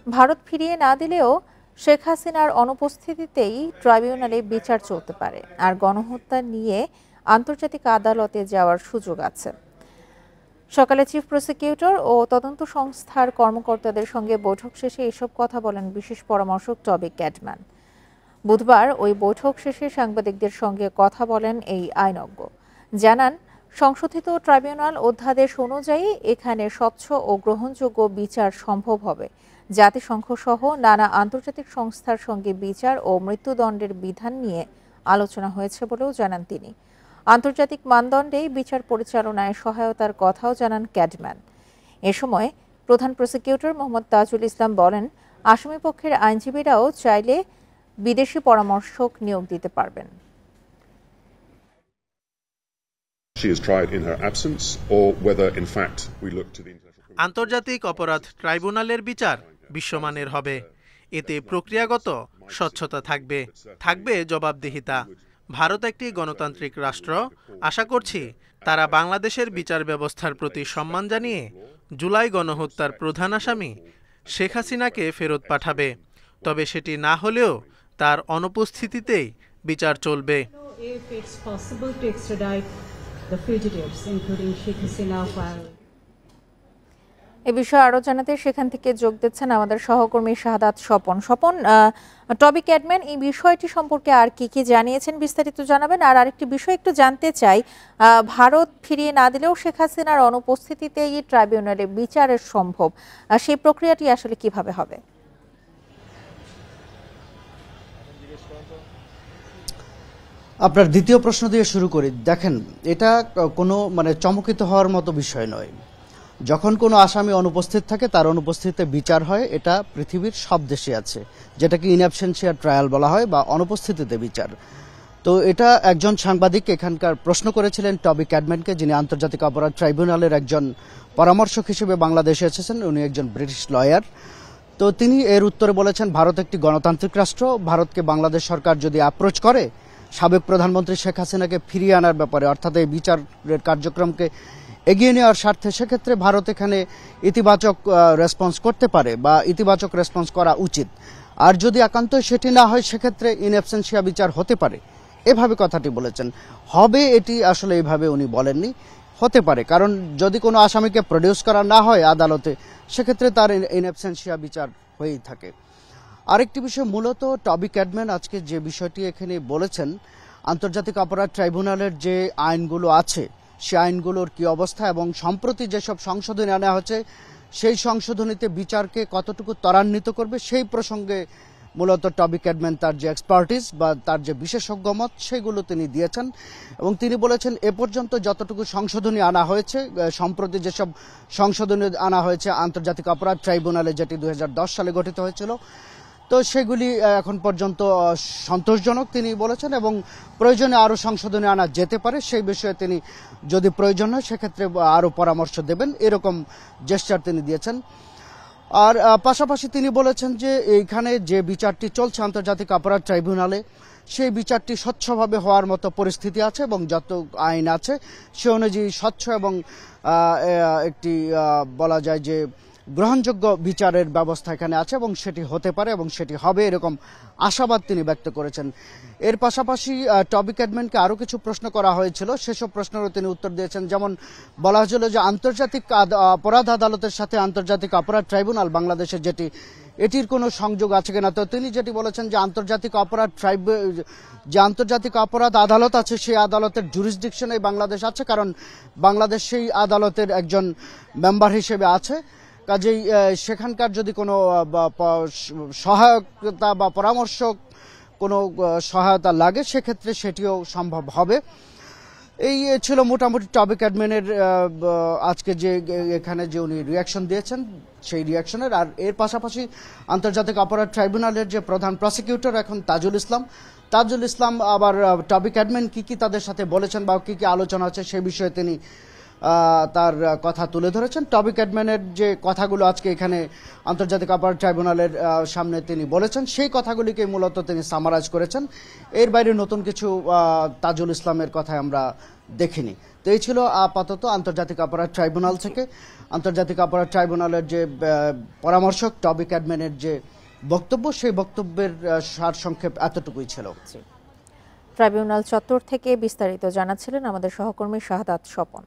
ভারত ফিরিয়ে না দিলেও শেখ হাসিনার অনুপস্থিতিতেই ট্রাইব্যুনালে বিচার চলতে পারে, আর গণহত্যা নিয়ে আন্তর্জাতিক আদালতে যাওয়ার সুযোগ আছে। সকালে চিফ প্রসিকিউটর ও তদন্ত সংস্থার কর্মকর্তাদের সঙ্গে বৈঠক শেষে এসব কথা বলেন বিশেষ পরামর্শক টবি ক্যাডম্যান। বুধবার ওই বৈঠক শেষে সাংবাদিকদের সঙ্গে কথা বলেন এই আইনজ্ঞ। জানান, সংশোধিত ট্রাইব্যুনাল অধ্যাদেশ অনুযায়ী এখানে স্বচ্ছ ও গ্রহণযোগ্য বিচার সম্ভব হবে। জাতিসংঘ সহ নানা আন্তর্জাতিক সংস্থার সঙ্গে বিচার ও মৃত্যুদণ্ডের বিধান নিয়ে আলোচনা হয়েছে বলেও জানান তিনি। আন্তর্জাতিক মানদণ্ডে বিচার পরিচালনায় সহায়তার কথাও জানান ক্যাডম্যান। এ সময় প্রধান প্রসিকিউটর মোহাম্মদ তাজুল ইসলাম বলেন, আসামিপক্ষের আইনজীবীরাও চাইলে বিদেশি পরামর্শক নিয়োগ দিতে পারবেন। আন্তর্জাতিক অপরাধ ট্রাইব্যুনালের বিচার বিশ্বমানের হবে। এতে প্রক্রিয়াগত স্বচ্ছতা থাকবে জবাবদিহিতা। ভারত একটি গণতান্ত্রিক রাষ্ট্র। আশা করছি তারা বাংলাদেশের বিচার ব্যবস্থার প্রতি সম্মান জানিয়ে জুলাই গণহত্যার প্রধান আসামি শেখ হাসিনাকে ফেরত পাঠাবে। তবে সেটি না হলেও তার অনুপস্থিতিতেই বিচার চলবে। এ বিষয়ে আরো জানাতে সেখান থেকে যোগ দিচ্ছেন আমাদের সহকর্মী শাহাদাত স্বপন। টবি ক্যাডম্যান এই বিষয়টি সম্পর্কে আর কি কি জানিয়েছেন বিস্তারিত জানাবেন। আর আরেকটি বিষয় একটু জানতে চাই, ভারত ফিরিয়ে না দিলেও শেখ হাসিনার অনুপস্থিতিতে এই ট্রাইব্যুনালে বিচারের সম্ভব, সেই প্রক্রিয়াটি আসলে কিভাবে হবে? আপনার দ্বিতীয় প্রশ্ন দিয়ে শুরু করি। দেখেন, এটা কোনো চমকিত হওয়ার মতো বিষয় নয়। যখন কোনো আসামি অনুপস্থিত থাকে তার অনুপস্থিতিতে বিচার হয়, এটা পৃথিবীর সব দেশে আছে, যেটাকে ইন অ্যাবসেন্সিয়া ট্রায়াল বলা হয় বা অনুপস্থিতিতে বিচার। তো এটা একজন সাংবাদিক এখানকার প্রশ্ন করেছিলেন টবি ক্যাডম্যানকে, যিনি আন্তর্জাতিক অপরাধ ট্রাইব্যুনালের একজন পরামর্শক হিসেবে বাংলাদেশে এসেছেন। উনি একজন ব্রিটিশ লয়ার। তো তিনি এর উত্তরে বলেছেন, ভারত একটি গণতান্ত্রিক রাষ্ট্র। ভারতকে বাংলাদেশ সরকার যদি অ্যাপ্রোচ করে সাবেক প্রধানমন্ত্রী শেখ হাসিনাকে ফিরিয়ে আনার ব্যাপারে, অর্থাৎ এই বিচারের কার্যক্রমকে এগিয়ে নেওয়ার স্বার্থে, সেক্ষেত্রে ভারত এখানে ইতিবাচক রেসপন্স করতে পারে বা ইতিবাচক রেসপন্স করা উচিত। আর যদি একান্তই সেটি না হয়, সেক্ষেত্রে ইন অ্যাবসেন্সিয়া বিচার হতে পারে, এভাবে কথাটি বলেছেন। হবে এটি আসলে এইভাবে উনি বলেননি, হতে পারে। কারণ যদি কোনো আসামিকে প্রডিউস করা না হয় আদালতে, সেক্ষেত্রে তার ইন অ্যাবসেন্সিয়া বিচার হয়েই থাকে। আরেকটি বিষয়, মূলত টবি ক্যাডম্যান আজকে যে বিষয়টি এখানে বলেছেন, আন্তর্জাতিক অপরাধ ট্রাইব্যুনালের যে আইনগুলো আছে সেই আইনগুলোর কি অবস্থা এবং সম্প্রতি যেসব সংশোধনী আনা হচ্ছে সেই সংশোধনীতে বিচারকে কতটুকু ত্বরান্বিত করবে, সেই প্রসঙ্গে মূলত টবি ক্যাডম্যান তার যে এক্সপার্টিস বা তার যে বিশেষজ্ঞ মত সেগুলো তিনি দিয়েছেন। এবং তিনি বলেছেন, এ পর্যন্ত যতটুকু সংশোধনী আনা হয়েছে, সম্প্রতি যেসব সংশোধনী আনা হয়েছে আন্তর্জাতিক অপরাধ ট্রাইব্যুনালে, যেটি 2010 সালে গঠিত হয়েছিল, তো সেগুলি এখন পর্যন্ত সন্তোষজনক তিনি বলেছেন এবং প্রয়োজনে আরও সংশোধনী আনা যেতে পারে। সেই বিষয়ে তিনি যদি প্রয়োজন হয় সেক্ষেত্রে আরও পরামর্শ দেবেন, এরকম জেস্চার তিনি দিয়েছেন। আর পাশাপাশি তিনি বলেছেন যে এইখানে যে বিচারটি চলছে আন্তর্জাতিক অপরাধ ট্রাইব্যুনালে, সেই বিচারটি স্বচ্ছভাবে হওয়ার মতো পরিস্থিতি আছে এবং যত আইন আছে সে অনুযায়ী স্বচ্ছ এবং একটি বলা যায় যে গ্রহণযোগ্য বিচারের ব্যবস্থা এখানে আছে এবং সেটি হতে পারে এবং সেটি হবে, এরকম আশাবাদ তিনি ব্যক্ত করেছেন। এর পাশাপাশি টবি ক্যাডম্যানকে আরও কিছু প্রশ্ন করা হয়েছিল, সেসব প্রশ্নেরও তিনি উত্তর দিয়েছেন। যেমন বলা হয়েছিল যে আন্তর্জাতিক অপরাধ আদালতের সাথে আন্তর্জাতিক অপরাধ ট্রাইব্যুনাল বাংলাদেশের যেটি, এটির কোনো সংযোগ আছে কিনা। তো তিনি যেটি বলেছেন যে আন্তর্জাতিক অপরাধ আদালত আছে, সেই আদালতের জুরিসডিকশনে বাংলাদেশ আছে, কারণ বাংলাদেশ সেই আদালতের একজন মেম্বার হিসেবে আছে। কাজেই সেখানকার যদি কোনো সহায়তা বা পরামর্শক কোনো সহায়তা লাগে, সেক্ষেত্রে সেটিও সম্ভব হবে। এই ছিল মোটামুটি টবি ক্যাডম্যানের আজকে যে এখানে যে উনি রিয়াকশন দিয়েছেন সেই রিয়াকশনের। আর এর পাশাপাশি আন্তর্জাতিক অপরাধ ট্রাইব্যুনালের যে প্রধান প্রসিকিউটর এখন তাজুল ইসলাম আবার টবি ক্যাডম্যান কি তাদের সাথে বলেছেন বা কি আলোচনা আছে সে বিষয়ে তিনি তার কথা তুলে ধরেছেন। টবি ক্যাডম্যানের যে কথাগুলো আজকে এখানে আন্তর্জাতিক অপরাধ ট্রাইব্যুনালের সামনে তিনি বলেছেন, সেই কথাগুলিকে মূলত তিনি সামারাইজ করেছেন। এর বাইরে নতুন কিছু তাজুল ইসলামের কথায় আমরা দেখিনি। তো এই ছিল আপাতত আন্তর্জাতিক অপরাধ ট্রাইব্যুনাল থেকে। আন্তর্জাতিক অপরাধ ট্রাইব্যুনালের যে পরামর্শক টবি ক্যাডম্যানের যে বক্তব্য, সেই বক্তব্যের সারসংক্ষেপ এতটুকুই ছিল। ট্রাইব্যুনাল চত্বর থেকে বিস্তারিত জানাচ্ছিলেন আমাদের সহকর্মী শাহাদাত স্বপন।